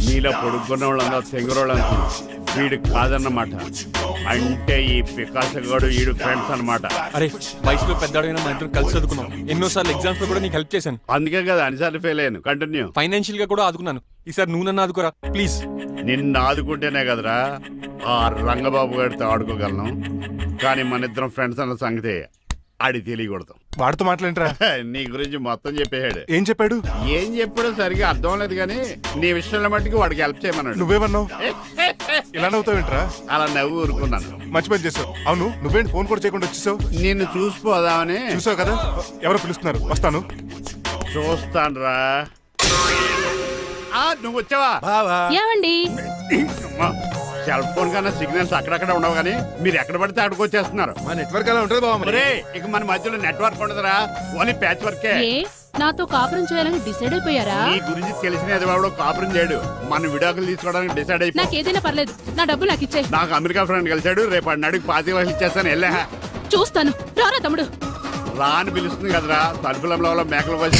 నీలో పొడుక్కున్న వాళ్ళందరూ తెంగురోళ్ళు అనుకున్నాం. వీడు కాదన్నమాట. అంటే ఈ పికాసగాడు వీడు ఫ్రెండ్స్ అన్నమాట. అరే వయసులో పెద్దవాడైనా మన ఇద్దరు కలిసి చదువుకున్నాం. ఎన్నోసార్లు ఎగ్జామ్స్ లో కూడా నీకు హెల్ప్ చేశాను. అందుకే కదా అన్నిసార్లు ఫెయిల్ అయ్యాను. కంటిన్యూ. ఫైనాన్షియల్ గా కూడా ఆదుకున్నాను. ఈసారి నువ్వు నన్ను ఆదుకోరా ప్లీజ్. నిన్ను ఆదుకుంటేనే కదరా ఆ రంగబాబు గారితో ఆడుకోగలను. కానీ మన ఇద్దరం ఫ్రెండ్స్ అన్న సంగతి ఆడి తెలియకూడదు. వాడితో మాట్లాడరా? నీ గురించి మొత్తం చెప్పేశాడు. ఏం చెప్పాడు? ఏం చెప్పాడో సరిగా అర్థం లేదు కానీ నీ విషయంలో మట్టుకు వాడికి హెల్ప్ చేయమన్నాడు. నువ్వేమన్నావు? ఇలా నవ్వుతావేంట్రా? అలా నవ్వు ఊరుకున్నాను. మంచి పని చేసావు. అవును, నువ్వేంటి ఫోన్ కూడా చేయకుండా వచ్చేసావు? నిన్ను చూసిపోదామని. చూసావు కదా, ఎవరో పిలుస్తున్నారు, వస్తాను. చూస్తానురా. నువ్వు వచ్చావా? ఏమండి సెల్ ఫోన్ కన్నా సిగ్నల్స్ అక్కడక్కడ ఉండవు కానీ మీరు ఎక్కడ పడితే అక్కడికి వచ్చేస్తున్నారు. మా నెట్వర్క్ అలా ఉంటుంది బాబు. ఇక మన మధ్యలో నెట్వర్క్ ఉండదురా, ఓన్లీ ప్యాచ్ వర్కే. ఏ నాతో కాపురం చేయాలని డిసైడ్ అయిపోయారా? నీ గురించి తెలిసిన ఎదవాడు కాపురం చేయడు. మన విడాకులు తీసుకోవడానికి డిసైడ్ అయిపోయి. నాకు ఏదైనా పర్లేదు, నా డబ్బు నాకు ఇచ్చే. నాకు అమెరికా ఫ్రెండ్ కలిశాడు, రేపు అడిగి 25,000 ఇచ్చేస్తాను. వెళ్ళా చూస్తాను. రారా తమ్ముడు. రాని పిలుస్తుంది కదరా, తలుపులంలో మేకలు కోసి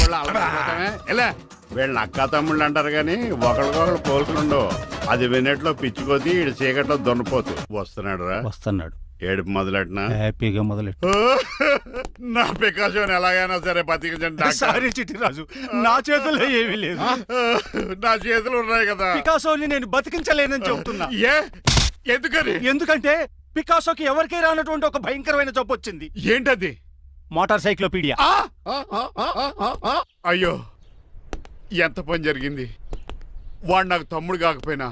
వెళ్ళా. వీళ్ళని అక్క తమ్ముళ్ళు అంటారు కానీ ఒకరికొకరు పోల్చుకుండవు. అది వినట్లో పిచ్చుకోతి, ఇటు చీకట్లో దున్నపోతు. వస్తున్నాడు రా. వస్తున్నాడు. ఏడుపు మొదలెట్నా? హ్యాపీగా మొదలెట్టు. నా పికాసోని ఎలాగైనా సరే బతికించండి. సారీ చిట్టిరాజు, నా చేతుల్లో ఏమీ లేదు. నా చేతులు ఉన్నాయి కదా. పికాసోని నేను బతికించలేనని చెబుతున్నా. ఎందుకని? ఎందుకంటే పికాసోకి ఎవరికీ రానటువంటి ఒక భయంకరమైన జబ్బు వచ్చింది. ఏంటది? Motor cyclopaedia. అయ్యో, ఎంత పని జరిగింది. వాడు నాకు తమ్ముడు కాకపోయినా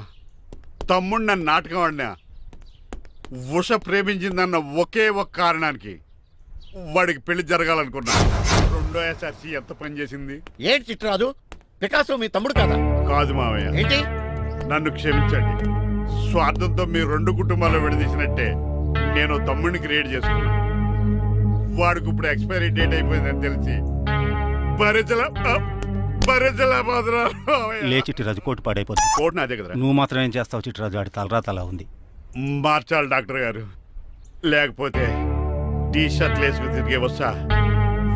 తమ్ముడు నన్ను నాటకం ఆడినా ఉష ప్రేమించిందన్న ఒకే ఒక కారణానికి వాడికి పెళ్లి జరగాలనుకున్నా. రెండో ఎస్ఆర్సి ఎంత పని చేసింది. ఏంటి చిట్రాజు, పికాసో మీ తమ్ముడు కదా? కాదు మావయ్య, ఏంటి? నన్ను క్షమించండి. స్వార్థంతో మీ రెండు కుటుంబాలు విడదీసినట్టే నేను తమ్ముడిని క్రియేట్ చేసుకున్నా. వాడికి ఇప్పుడు ఎక్స్పైరీ డేట్ అయిపోయిందని తెలిసి లే చిట్టిరాజు, కోటు పాడైపోతుంది. కోట్ నాదే కదరా. నువ్వు మాత్రం ఏం చేస్తావు చిట్టిరాజు? ఆడి తలరా తలా ఉంది. మార్చాలి డాక్టర్ గారు, లేకపోతే టీ షర్ట్లు వేసుకుని తిరిగే వస్తా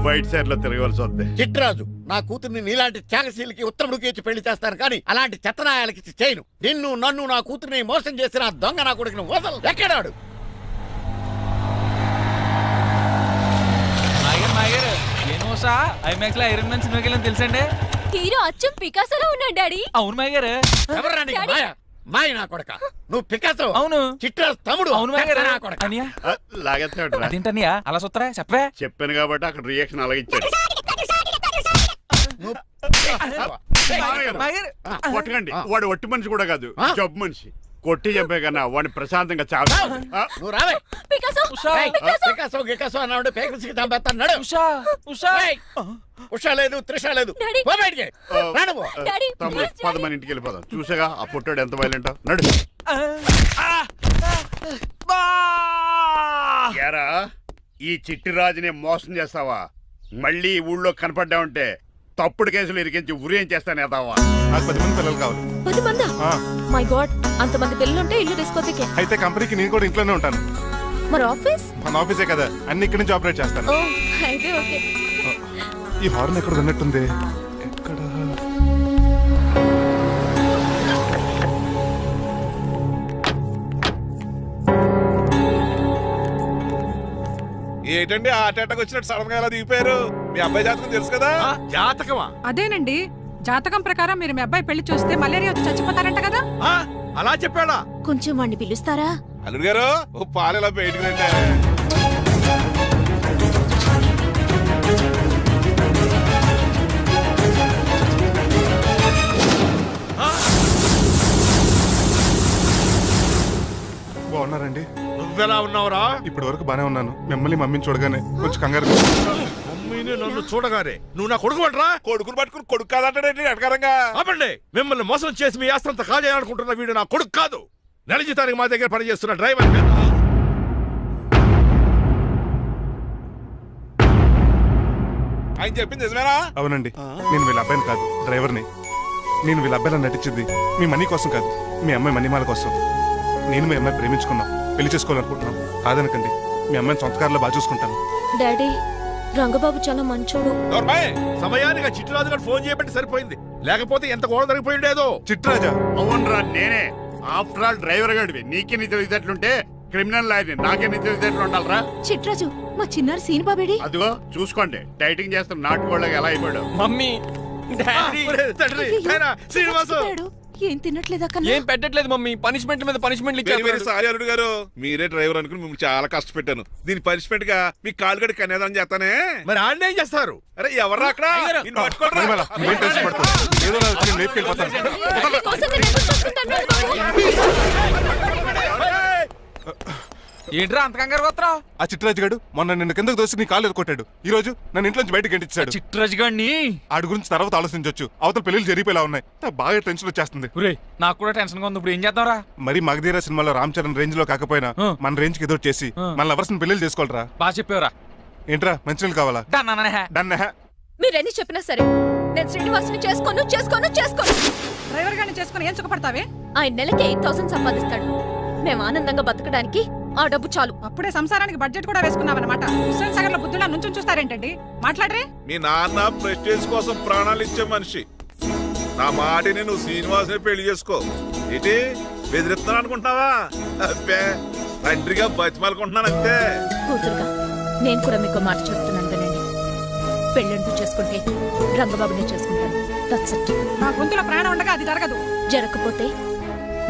వైట్ సైడ్ లో తిరగవలసి వద్దే. చిట్రాజు, నా కూతుర్ని నీలాంటి త్యాగశీలకి ఉత్తముడికి ఇచ్చి పెళ్లి చేస్తారు కానీ అలాంటి చెత్తనాయాలకి ఇచ్చి చేయను. నిన్ను నన్ను నా కూతుర్ని మోసం చేసిన దొంగ నా కొడుకుని వదలు. ఎక్కడాడు? ఐమాక్స్ లో ఐరన్ మ్యాన్ సినిమాకి వెళ్ళని తెలుసండి. హీరో అచ్చం పికాసోలో ఉన్నాడు డాడీ. అవును మాయ గారు. ఎవరా నీకు మాయ? మాయ నా కొడక. నువ్వు పికాసో? అవును. చిట్రాజు తమ్ముడు? అవును మాయ గారు. నా కొడక. లాగేస్తాడు. అదేంటనియా అలా చూస్తారా? చెప్పే. చెప్పాను కాబట్టి అక్కడ రియాక్షన్ అలాగే ఇచ్చాడు. కొట్టకండి, వాడు ఒట్టి మనిషి కూడా కాదు, జబ్బు మనిషి. కొట్టి చెప్పే కన్నా వాడిని ప్రశాంతంగా చావు. నువ్వు రావే. పికాసో గికాసో అన్నాడు, పేకల్సికి చంపేస్తాడు. ఉషా లేదు, త్రిష లేదు. తమ్ముడు 10 మంది ఇంటికి వెళ్ళిపోదాం. చూసాగా ఆ పుట్టాడు ఎంత వైలెంట్. నడు. యారా, ఈ చిట్టిరాజుని మోసం చేస్తావా? మళ్ళీ ఈ ఊళ్ళో కనపడ్డావంటే తప్పుడు కేసులు ఇరికించి ఉరేం చేస్తాను ఎదావా. నాకు 10 మంది పిల్లలు కావాలి. 10 మందా? మై గాడ్, అంతమంది పిల్లలుంటే ఇల్లు డిస్కోతికే. అయితే కంపెనీకి నేను కూడా ఇంట్లోనే ఉంటాను. మరి ఆఫీస్? మన ఆఫీసే కదా, అన్ని ఇక్కడి నుంచి ఆపరేట్ చేస్తాను. అయితే ఓకే. ఈ హార్న్ ఎక్కడ విన్నట్టుంది. ఎక్కడ? ఏంటండి ఆ అటాక్ వచ్చినట్టు సడన్ గా ఎలా దిగిపోయారు? మీ అబ్బాయి జాతకం తెలుసు కదా? జాతకమా? అదేనండి, జాతకం ప్రకారం మీరు మీ అబ్బాయి పెళ్లి చూస్తే మలేరియా వచ్చి చచ్చిపోతారంట కదా. అలా చెప్పాడా? కొంచెం వాడిని పిలుస్తారా? అల్లుడు గారు, ఓ పాలు ఎలా బయటకు రండి. బాగున్నారండి? నువ్వెలా ఉన్నావురా? ఇప్పటి వరకు బానే ఉన్నాను. మిమ్మల్ని మమ్మీని చూడగానే కొంచెం కంగారు. మమ్మీని నన్ను చూడగానే నువ్వు నా కొడుకు పడరా? కొడుకుని పట్టుకుని కొడుకు కాదంటాడండి అటకారంగా. అవ్వండి, మిమ్మల్ని మోసం చేసి మీ ఆస్తంతా కాల్ చేయాలనుకుంటున్న వీడు నా కొడుకు కాదు. నెల జీతానికి మా దగ్గర పనిచేస్తున్న డ్రైవర్. ఆయన చెప్పింది నిజమేనా? అవునండి, నేను వీళ్ళ అబ్బాయిని కాదు, డ్రైవర్ని. నేను వీళ్ళ అబ్బాయిలా నటించింది మీ మనీ కోసం కాదు, మీ అమ్మాయి మణిమాల కోసం. నేను మీ అమ్మాయి ప్రేమించుకున్నాం, పెళ్లి చేసుకోవాలనుకుంటున్నాం. కాదనకండి, మీ అమ్మాయిని సొంత కారులో బాగా చూసుకుంటాను. డాడీ, రంగబాబు చాలా మంచోడు. సమయానికి చిట్టురాజు గారు ఫోన్ చేయబట్టి సరిపోయింది, లేకపోతే ఎంత గోడ జరిగిపోయి ఉండేదో. చిట్రాజా అవునరా నేనే. ఆఫ్టర్ ఆల్ డ్రైవర్ గడివి నీకెన్ని తెలివితేటలుంటే క్రిమినల్ లాయర్ని నాకెన్ని తెలివితేటలు ఉండాలరా? చిట్రాజు మా చిన్నారు సీన్ బాబేడి అదిగో చూసుకోండి, డైటింగ్ చేస్తున్న నాటుకోళ్ళకి ఎలా అయిపోయాడు. మమ్మీ డాడీ తండ్రి, నాయనా, శ్రీనివాసు. ఏం తినట్లేదా కన్నా? ఏం పెట్టట్లేదు మమ్మీ, పనిష్మెంట్ మీద పనిష్మెంట్ వెరీ వెరీ సారీ అల్లుడు గారు, మీరే డ్రైవర్ అనుకుని మిమ్మల్ని చాలా కష్టపెట్టాను. దీని పనిష్మెంట్ గా మీ కాలు గడి కన్యాదానం చేస్తానే. మరి ఆడిని ఏం చేస్తారు? అరే ఎవరు అక్కడ? నిన్ను పట్టుకోరా. మణిమాల, నువ్వేం టెన్షన్ పడతావు? ఏదో నా వచ్చి లేపుకెళ్ళిపోతాను. కోసం నేను ఎదురు చూస్తుంటాను బాబు. ఏంట్రా అంత కంగారు పోతున్నావు? ఆ చిట్రాజు గారు మొన్న నిన్ను కిందకు దోసి నీ కాలు ఎదుర్కొట్టాడు. ఈ రోజు నన్ను ఇంట్లోంచి బయటకు గంటించాడు. చిట్రాజు గారిని ఆడి గురించి తర్వాత ఆలోచించవచ్చు. అవతల పెళ్లిళ్ళు జరిగిపోయేలా ఉన్నాయి. నాకు బాగా టెన్షన్ వచ్చేస్తుంది. నాకు కూడా టెన్షన్ గా ఉంది. ఇప్పుడు ఏం చేద్దాంరా? మరి మగధీర సినిమాలో రామ్ చరణ్ రేంజ్ లో కాకపోయినా మన రేంజ్ కి ఎదురు చేసి మన లవర్స్ పెళ్లి చేసుకోవాలరా. బాగా చెప్పేవరా. ఏంట్రా మంచినీళ్ళు కావాలా? డన్. మీరెన్ని చెప్పినా సరే నేను శ్రీనివాసుని చేసుకోను. డ్రైవర్ గారిని చేసుకుని ఏం సుఖపడతావే? ఆయన నెలకి 8,000 సంపాదిస్తాడు. మేము ఆనందంగా బతకడానికి ఆ డబ్బు చాలు. అప్పుడే సంసారానికి బడ్జెట్ కూడా వేసుకున్నావన్నమాట. హుస్సేన్ సాగర్ లో బుద్ధులా నుంచి చూస్తారేంటండి? మాట్లాడరే. మీ నాన్న ప్రెస్టేజ్ కోసం ప్రాణాలు ఇచ్చే మనిషి. నా మాటిని నువ్వు శ్రీనివాసుని పెళ్లి చేసుకో. ఏంటి బెదిరిస్తున్నాను అనుకుంటున్నావా? అబ్బే, తండ్రిగా బతిమాలకుంటున్నాను అంతే. కూతురుగా నేను కూడా మీకు మాట చెప్తున్నాను వినండి. పెళ్ళంటూ చేసుకుంటే రంగబాబునే చేసుకుంటాను. That's it. నా గొంతులో ప్రాణం ఉండగా అది జరగదు. జరగకపోతే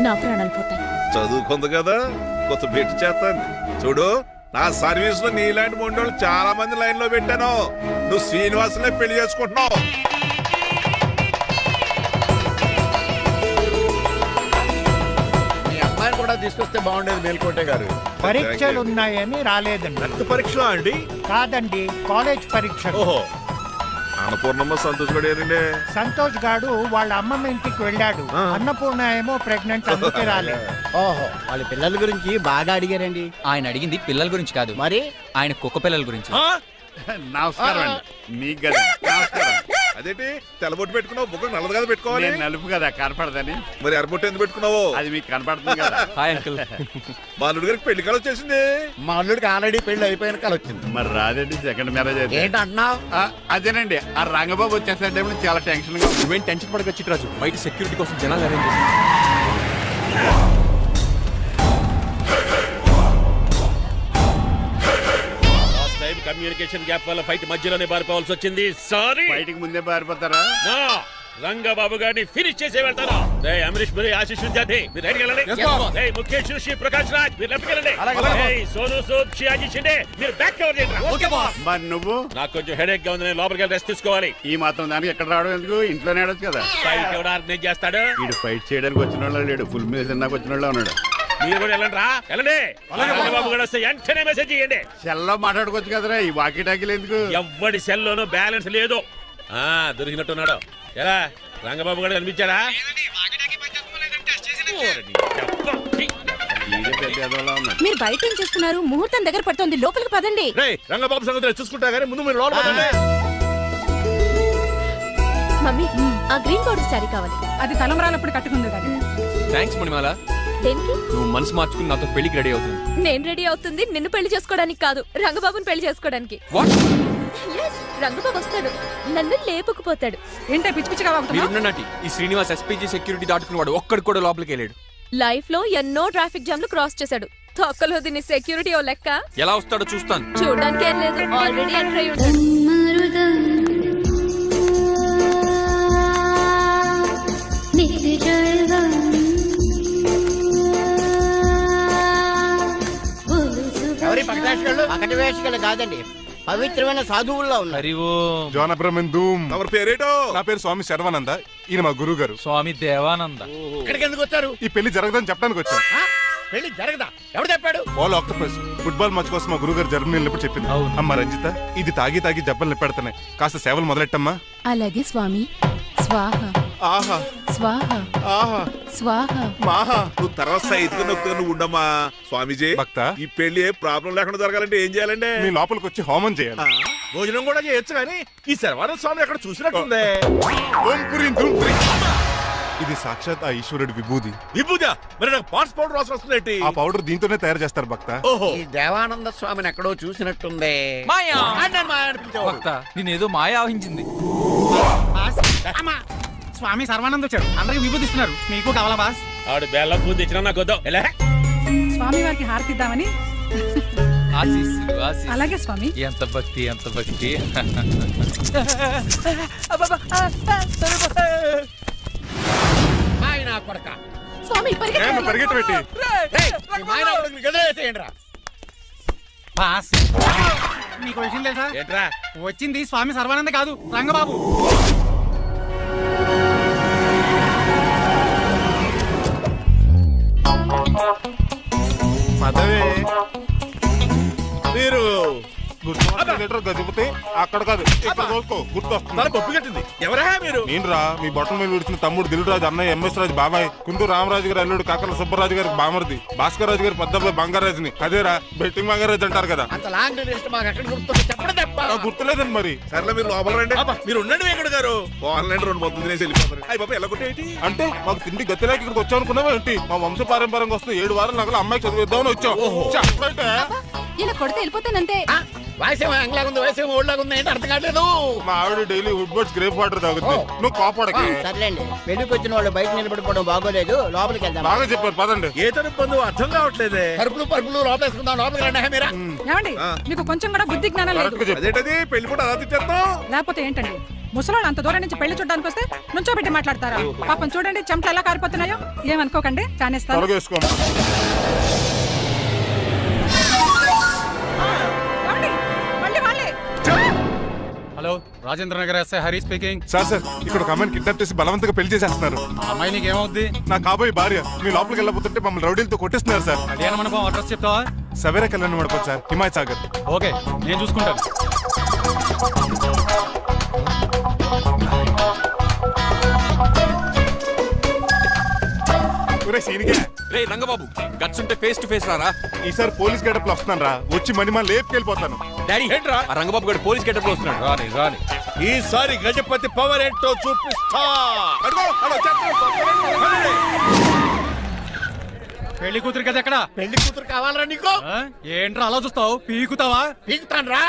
నా ప్రాణాలు పోతాయి. చదువుకుంది కదా, కొత్త పెట్టి చేస్తాను. చూడు, నా సర్వీస్ లో నీలాంటి మొండోళ్ళు చాలా మంది లైన్ లో పెట్టాను. నువ్వు శ్రీనివాసునే పెళ్లి చేసుకుంటున్నావు. మీ అమ్మాయిని కూడా తీసుకొస్తే బాగుండేది మేల్కోటే గారు. పరీక్షలు ఉన్నాయని రాలేదండి. రక్త పరీక్ష అండి? కాదండి, కాలేజ్ పరీక్ష. ఓహో, అన్నపూర్ణమ్మ సంతోష్ గడేనండి. సంతోష్ గాడు వాళ్ళ అమ్మమ్మ ఇంటికి వెళ్ళాడు. అన్నపూర్ణ ఏమో ప్రెగ్నెంట్, అందుకే రాలేదు. ఓహో, వాళ్ళ పిల్లల గురించి బాగా అడిగారండి. ఆయన అడిగింది పిల్లల గురించి కాదు, మరి ఆయన కుక్క పిల్లల గురించి. నమస్కారం అండి. మీకు కదా నమస్కారం. అదేంటి తెల్లబొట్టు పెట్టుకున్నావు? బుక్క నల్లది కదా పెట్టుకోవాలి. నేను నలుపు కదా కనపడదని. మరి ఎర్రబొట్టు ఎందుకు పెట్టుకున్నావు? అది మీకు కనపడుతుంది కదా. Hi uncle. మా అల్లుడి గారికి పెళ్లి కాలం వచ్చేసింది. మా అల్లుడికి ఆల్రెడీ పెళ్లి అయిపోయిన కాలం వచ్చింది. మరి రాదండి, సెకండ్ మ్యారేజ్ అయితే. ఏంటి అంటున్నావు? అదేనండి, ఆ రంగబాబు వచ్చేసే చాలా టెన్షన్ గా ఉంది. నువ్వేం టెన్షన్ పడక చిట్రాజు, బయట సెక్యూరిటీ కోసం జనాలు అరేంజ్ చేసి. కమ్యూనికేషన్ గ్యాప్ వల్ల ఫైట్ మధ్యలోనే పారిపోవాల్సి వచ్చింది. సారీ. బయటికి ముందే పారిపోతారా? రంగబాబు గారిని ఫినిష్ చేసి వెళ్తాను. అమరీష్ పురి, ఆశీష్ విద్యార్థి మీరు రైట్ వెళ్ళండి. ముఖేష్ ఋషి, ప్రకాష్ రాజ్ మీరు లెఫ్ట్ వెళ్ళండి. సోను సూద్, షియాజీ షిండే మీరు బ్యాక్ కవర్ చేయండి. మరి నువ్వు? నాకు కొంచెం హెడేక్ గా ఉంది, నేను లోపలికి వెళ్ళి రెస్ట్ తీసుకోవాలి. ఈ మాత్రం దానికి ఎక్కడ రావడం ఎందుకు? ఇంట్లోనే ఆడొచ్చు కదా. ఫైట్ ఎవడు ఆర్గనైజ్ చేస్తాడు? వీడు ఫైట్ చేయడానికి వచ్చిన వాళ్ళు లేడు, ఫుల్ మీద తిన్నాక వచ్చిన వాళ్ళు ఉన్నాడు. మీరు కూడా వెళ్ళండి రా, వెళ్ళండి. రంగబాబు గారు వస్తే వెంటనే మెసేజ్ చేయండి. సెల్లో మాట్లాడుకోవచ్చు కదరా, ఈ వాకీ టాకీలు ఎందుకు? ఎవ్వడి సెల్లోనూ బ్యాలెన్స్ లేదు. దొరికినట్టున్నాడు. ఎలా రంగబాబు గారు కనిపించాడా? మీరు బయట ఏం చేస్తున్నారు? ముహూర్తం దగ్గర పడుతోంది, లోపలికి పదండి. రంగబాబు సంగతి చూసుకుంటా గానీ ముందు మీరు లోపల పదండి. మమ్మీ, ఆ గ్రీన్ బోర్డర్ శారీ కావాలి. అది తలంబ్రాలప్పుడు కట్టుకుంది కానీ. థ్యాంక్స్ మణిమాల. దేనికి? నువ్వు మనసు మార్చుకుని నాతో పెళ్లికి రెడీ అవుతుంది. నేను రెడీ అవుతుంది నిన్ను పెళ్లి చేసుకోవడానికి కాదు, రంగబాబుని పెళ్లి చేసుకోవడానికి. Yes, రంగబాబు వస్తాడు, నన్ను లేపుకుపోతాడు. ఏంటే పిచ్చి పిచ్చిగా వాగుతున్నావు? మీరున్నటి ఈ శ్రీనివాస్ ఎస్పీజీ సెక్యూరిటీ దాటుకుని వాడు ఒక్కడు కూడా లోపలికి వెళ్ళాడు. లైఫ్ లో ఎన్నో ట్రాఫిక్ జామ్లు క్రాస్ చేశాడు. తొక్కలో దీన్ని సెక్యూరిటీ ఓ లెక్క. ఎలా వస్తాడో చూస్తాను. చూడడానికి ఏం లేదు, ఆల్రెడీ ఎంటర్ అయి ఉంటాడు. ఎవరి పకటి వేషగాళ్ళు కాదండి, పవిత్రమైన సాధువుల్లో ఉన్నారు. హరివో జోన బ్రహ్మం. ఎవరి పేరేటో? నా పేరు స్వామి శర్వానంద. ఈయన మా గురువు గారు స్వామి దేవానంద. ఇక్కడికి ఎందుకు వచ్చారు? ఈ పెళ్లి జరగదని చెప్పడానికి వచ్చాం. పెళ్లి జరగదా? ఎవరు చెప్పాడు? వాళ్ళు ఆక్టోపస్ ఫుట్బాల్ మ్యాచ్ కోసం మా గురువు గారు జర్మనీ వెళ్ళినప్పుడు చెప్పింది. అమ్మ రంజిత, ఇది తాగి తాగి జబ్బలు నిప్పెడతాయి, కాస్త సేవలు మొదలెట్టమ్మా. అలాగే స్వామి. స్వాహ ఆహా స్వాహ ఆహా స్వాహ. మాహా, నువ్వు తర్వాత సైతుగా నొక్కుతా నువ్వు ఉండమ్మా. స్వామీజీ, భక్త, ఈ పెళ్లి ఏ ప్రాబ్లం లేకుండా జరగాలంటే ఏం చేయాలండి? మీ లోపలికి వచ్చి హోమం చేయాలి. భోజనం కూడా చేయొచ్చు కానీ ఈ శర్వానంద స్వామి ఎక్కడ చూసినట్టుంది. ఓం పురీం ధూం పురీ. ఇది సాక్షాత్ ఆ ఈశ్వరుడి విభూది. విభూజ, మరి నాకు పాన్స్ పౌడర్ వాసన వస్తుంది. ఆ పౌడర్ దీంతోనే తయారు చేస్తారు భక్త. ఓహో, ఈ దేవానంద స్వామిని ఎక్కడో చూసినట్టుంది. మాయా ఆయన మాయ అనిపించేవాడు. భక్త, నేనేదో మాయ ఆవహించింది. స్వామి సర్వానంద్ వచ్చాడు అందరికి విభూతిస్తున్నారు మీకు కావాలా బాస్ ఆడు బెల్లం పూజ తెచ్చినా నాకు వద్దాం ఎలా స్వామి వారికి హారతిద్దామని. అలాగే స్వామి. ఎంత భక్తి ఎంత భక్తి. ఆయన కొడక స్వామి పరిగెట్టు పెట్టి ఆయన కొడుకుని గదిలేసేయండి రా. బాస్ మీకు విషయం తెలుసా? ఏంట్రా వచ్చింది స్వామి సర్వానంద కాదు రంగబాబు. పదవే మీరు గజపతి అక్కడ కాదు ఇక్కడ చూసుకో గుర్తు వస్తుంది. తన పప్పు కట్టింది ఎవరా మీరు? నేను రా మీ బొట్టల మీద విడిచిన తమ్ముడు దిల్రాజు అన్నయ్య ఎంఎస్ రాజు బాబాయ్ కుందూరు రామరాజు గారి అల్లుడు కాకల సుబ్బరాజు గారికి బామర్ది భాస్కర్ రాజు గారి పెద్దబ్బాయి బంగారాజుని అదేరా బెట్టింగ్ బంగారాజు అంటారు కదా. అంత లాంగ్ లిస్ట్ మాకు ఎక్కడ గుర్తుంది చెప్పడం తప్ప. నాకు గుర్తులేదండి మరి. సర్లే మీరు లోపల రండి. మీరు ఉండండి వెంకట గారు. ఆన్లైన్ 2 మొత్తం తినేసి వెళ్ళిపోతారు. అయ్యి బాబా ఎలా కొట్టేటి అంటే మాకు తిండి గతిలేక ఇక్కడికి వచ్చాం అనుకున్నావా ఏంటి? మా వంశ పారంపర్యంగా వస్తున్న 7 వారాలు నగలు అమ్మాయికి చదివిద్దామని వచ్చాం. చెప్పంటే ఇలా కొడితే వెళ్ళిపోతానంతే. వయసేమో ఎంగ్లాగా ఉంది, వయసేమో ఓళ్ళగా ఉంది, ఏంటి అర్థం కావట్లేదు. మా ఆవిడ daily Woodward's gripe water తాగుతుంది. నువ్వు కాపాడకి. సర్లేండి, పెళ్లికి వచ్చిన వాళ్ళు బయట నిలబడిపోవడం బాగోలేదు, లోపలికి వెళ్దాం. బాగా చెప్పారు పదండి. ఏ తరపు బంధువు అర్థం కావట్లేదే. పరుపులు లోపలేసుకుందాం. లోపలికి రండి మీరా. ఏమండి మీకు కొంచెం కూడా బుద్ధి జ్ఞానం లేదు. కరెక్ట్గా చెప్పు. అదేంటది పెళ్లి కూడా అలా తిట్టేస్తాం. లేకపోతే ఏంటండి ముసలోళ్ళు అంత దూరం నుంచి పెళ్లి చూడడానికి వస్తే నుంచోబెట్టి మాట్లాడతారా? పాపం చూడండి చెమటలు ఎలా కారిపోతున్నాయో. ఏమనుకోకండి కానిస్తాను. త్వరగా వేసుకో. ఏమండి? మళ్ళీ వాళ్ళే. Hello Rajendra Nagar SI Hari speaking. Sir ఇక్కడ ఒక అమ్మాయిని కిడ్నాప్ చేసి బలవంతంగా పెళ్లి చేసేస్తున్నారు. అమ్మాయి నీకు ఏమవుద్ది? నా కాబోయే భార్య. మీ లోపలికి వెళ్ళబోతుంటే మమ్మల్ని రౌడీలతో కొట్టిస్తున్నారు సార్. కళ్యాణ మండపం అడ్రస్ చెప్తావా? సవేరా కళ్యాణ మండపం సార్, హిమాయత్ సాగర్. ఓకే నేను చూసుకుంటాను. రే రంగబాబు గట్స్ ఉంటే ఫేస్ టు ఫేస్ రారా. ఈసారి పోలీస్ గెటప్ లో వస్తున్నాను రా. వచ్చి మణిమా లేపుకెళ్ళిపోతాను. డాడీ ఏంట్రా ఆ రంగబాబు గారు పోలీస్ గెటప్ లో వస్తున్నాడు. రాని రాని ఈసారి గజపతి పవర్ ఏంటో చూపిస్తా. పెళ్లి కూతురు కదా ఎక్కడ? పెళ్లి కూతురు కావాలరా నీకు? ఏంట్రా అలా చూస్తావు? పీకుతావా? పీకుతాను రా.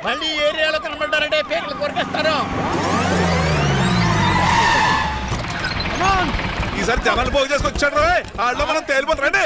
మళ్ళీ ఏరియాలో కనబడ్డారంటే పేర్లు కొరికేస్తారు. ఈసారి జనాలు పోగు చేసుకొచ్చాడు. వాళ్ళు మనం తేలిపోతారండి.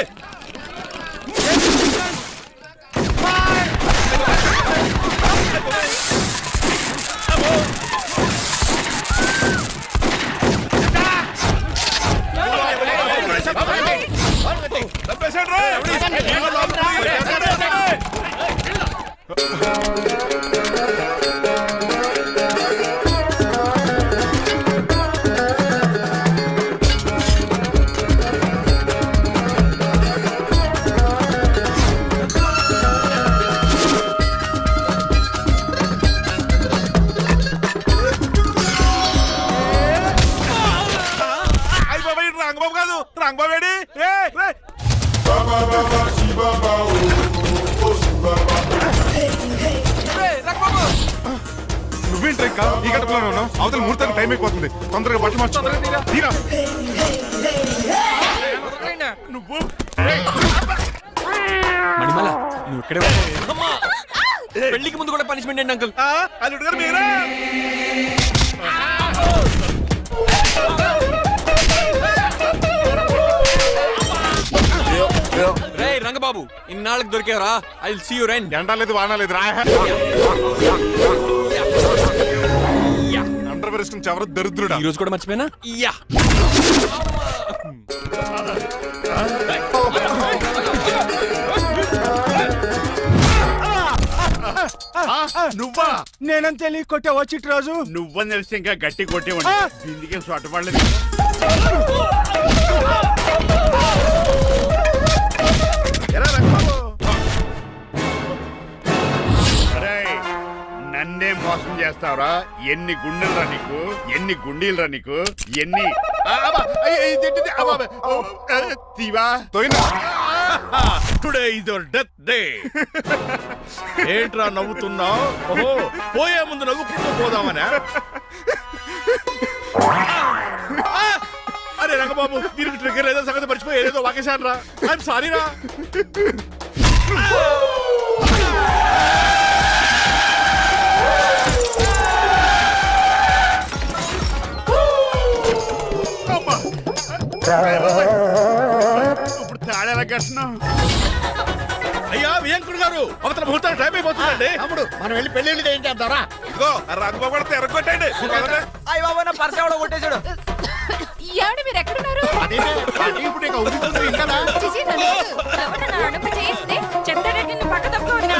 రంగబాబు కాదు, రంగబాబు ఏడి? నువ్వేంటి ఇంకా ఈ గడపలోనే ఉన్నావు? అవతల ముహూర్తానికి టైం అయిపోతుంది. తొందరగా బట్టలు మార్చు. తీరా. నువ్వు మణిమల నువ్వు ఇక్కడే పెళ్లికి ముందు కూడా పనిష్మెంట్ ఏంటి అంకుల్? అల్లుడు గారు మీరా? రే రంగబాబు ఇన్నాళ్ళకి దొరికేవరా. I will see you rain. ఎండాలేదు వానాలేదు రా. అండర్వేర్ ఇష్టం చెవర దరిద్రుడా. ఈ రోజు కూడా మర్చిపోయినా. యా నువ్వా? నేనంతే కొట్టే వచ్చి రోజు నువ్వని తెలిసి ఇంకా గట్టి కొట్టేవాడి. ఇందుకే సొట్టపడలేదు. నన్నే మోసం చేస్తావురా? ఎన్ని గుండెలరా నీకు? ఎన్ని గుండీలరా నీకు? ఎన్ని తీవా? తోయినా today is your death day. ఏంట్రా నవ్వుతున్నావు? ఓహో, పోయే ముందు నవ్వుకుంటూ పోదామనా? అరే రంగబాబు, దీనికి ట్రిగ్గర్ ఏదో సంగతి మర్చిపోయి ఏదో వాకేశాను రా. ఐఎమ్ సారీ రా. ఇప్పుడు తాడేలా కట్టినావు? అయ్యా వియంకుడు గారు, అవతల ముహూర్తానికి టైం అయిపోతుందండి. తమ్ముడు మనం వెళ్ళి పెళ్లి చేయించేద్దారా? ఇదిగో రంగబాబు కూడా ఎరగొట్టండి. ఏమండి మీరు ఎక్కడున్నారు? ఇప్పుడు ఇక ఉరుకుతుంది ఇంకా. చిచి, నన్ను ఎవరన్నా అడుగు చేస్తే చెత్తరెడ్డి నిన్ను పక్క తప్పుకోనా?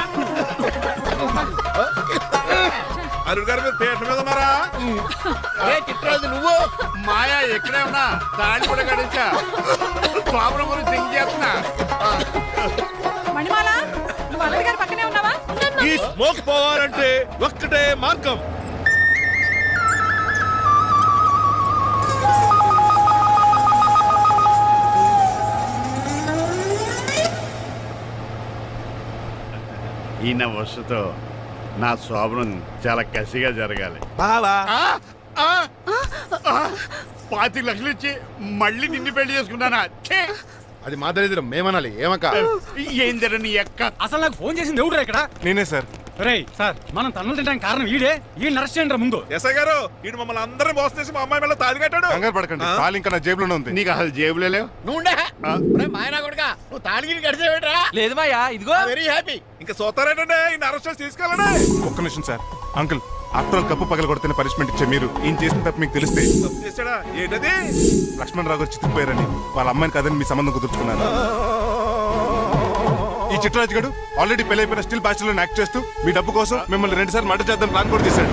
అరుణ్ గారు మీరు థియేటర్ మీద ఉన్నారా? చిట్రాజు నువ్వు మాయా ఎక్కడే ఉన్నా తాడి కూడా గడించా. ప్రాబ్లం గురించి థింక్ చేస్తున్నా. మణిమాల నువ్వు అల్లుడి గారి పక్కనే ఉన్నావా? ఈ స్మోక్ పోవాలంటే ఒక్కటే మార్గం. ఈయన వస్తుతో నా శోభనం చాలా కసిగా జరగాలి. బావా 25 లక్షలు ఇచ్చి మళ్ళీ నిన్ను పెళ్లి చేసుకున్నానా? ఛే! అది మా దరిద్రం, మేమనాలి ఏమక్క? ఏం జరని ఎక్క. అసలు నాకు ఫోన్ చేసింది ఎవడురా ఇక్కడ? నేనే సార్. రేయ్ సార్, మనం తన్నులు తినడానికి కారణం ఈడే. ఈ అరెస్ట్ చేయండి ముందు. ఎస్ఐ గారు, ఈడు మమ్మల్ని అందరినీ మోసం చేసి మా అమ్మాయి మీద తాళి కట్టాడు. కంగారు పడకండి, తాళి ఇంకా నా జేబులోనే ఉంది. నీకు అసలు జేబులే లేవు. నువ్వు మాయనా కొడుకా, నువ్వు తాళగిరి గడిచేవేట్రా? లేదు మాయా, ఇదిగో. Very happy. ఇంకా సోతారేటండి, ఈయన అరెస్ట్ చేసి తీసుకెళ్ళండి. ఒక్క నిమిషం sir. Uncle, after all cup పగల కొడితేనే పనిష్మెంట్ ఇచ్చే మీరు ఈయన చేసిన తప్పు మీకు తెలిస్తే తప్పు చేశాడా? ఏంటది? లక్ష్మణ్ రావు గారు చితికిపోయారని వాళ్ళ అమ్మాయిని కాదని మీ సంబంధం కుదుర్చుకున్నారు. ఈ చిట్రాజు గడు ఆల్రెడీ పెళ్ళైపోయిన స్టిల్ బ్యాచులర్ యాక్ట్ చేస్తూ మీ డబ్బు కోసం మిమ్మల్ని 2 సార్లు మర్డర్ చేద్దాం ప్లాన్ కూడా చేశాడు.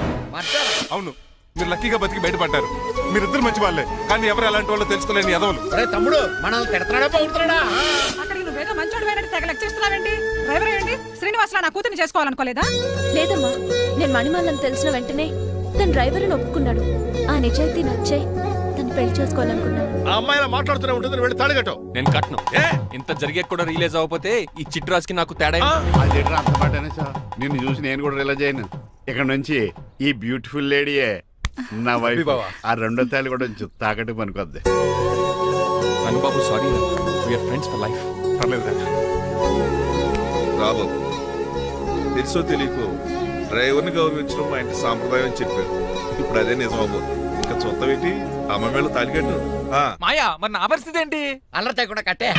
అవును, మీరు లక్కీగా బతికి బయటపడ్డారు. మీరిద్దరు మంచి వాళ్ళే, కానీ ఎవరు ఎలాంటి వాళ్ళు తెలుసుకోలేని ఎదవలు. అరే తమ్ముడు, మనల్ని తిడతాడా పడుతున్నాడా? అక్కడికి నువ్వేదో మంచోడు అయినట్టు తెగ లెక్కిస్తున్నావేంటి? డ్రైవర్ ఏంటి? శ్రీనివాసరావు నా కూతుర్ని చేసుకోవాలనుకోలేదా? లేదమ్మా, నేను మణిమాలని తెలిసిన వెంటనే తన డ్రైవర్ ఒప్పుకున్నాడు. ఆ నిజాయితీ నచ్చే తను పెళ్లి చేసుకోవాలనుకున్నాను. ఆ అమ్మాయిలా మాట్లాడుతూనే ఉంటుంది, వెళ్ళి తాళి కట్టు. నేను కట్ను. ఇంత జరిగే కూడా రియలైజ్ అవ్వకపోతే ఈ చిట్రాజ్కి నాకు తేడా ఏంటి? అదేంట్రా అంత మాట అనేసా? నిన్ను చూసి నేను కూడా రియలైజ్ అయ్యాను. ఇక్కడ నుంచి ఈ బ్యూటిఫుల్ లేడీయే నా వైఫ్. ఆ 2వ తాళి కూడా తాకట్టు పనికొద్ది. Rangababu sorry, we are friends for life. పర్లేదు. రాబాబు, తెలుసో తెలియకో డ్రైవర్ని గౌరవించడం మా ఇంటి సాంప్రదాయం అని చెప్పారు. ఇప్పుడు అదే నిజం అవ్వబోతుంది. ఇంకా చూస్తావేంటి? అమ్మ మీద తాళి కట్టు. మాయా, మరి నా పరిస్థితి ఏంటి? అల్లరి కూడా కట్టే.